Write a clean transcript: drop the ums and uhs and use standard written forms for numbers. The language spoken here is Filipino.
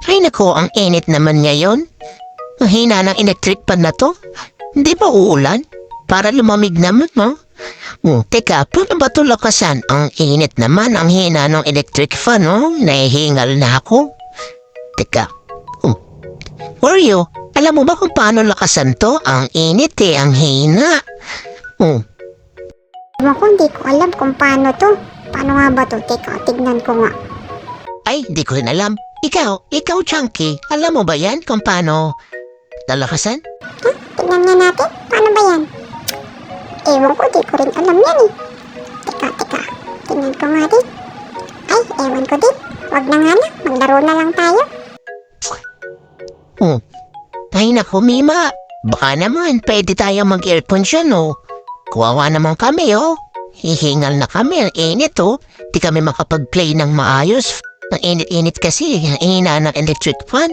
Ay nako, ang init naman ngayon. Ang hina ng electric fan na to. Hindi ba uulan? Para lumamig naman, no? Teka, paano ba ito lakasan? Ang init naman, ang hina ng electric fan, no? Nahihingal na ako. Teka. Oreo, alam mo ba kung paano lakasan to? Ang init ang hina. Ako, hindi ko alam kung paano to. Paano nga ba to? Teka, tignan ko nga. Ay, di ko rin alam. Ikaw, Chunky, alam mo ba yan kung paano lalakasan? Tignan nga natin. Paano ba yan? Ewan ko, di ko rin alam yan eh. Teka. Tignan ko nga din. Ay, ewan ko din. Wag na nga na. Maglaro na lang tayo. Ay naku, Mima. Baka naman, pwede tayo mag-earphone siya, no? Kuwawa naman kami, oh. Hihingal na kami, ang init, oh. Di kami makapag-play ng maayos. Ang init-init kasi, ang hina ng electric fan.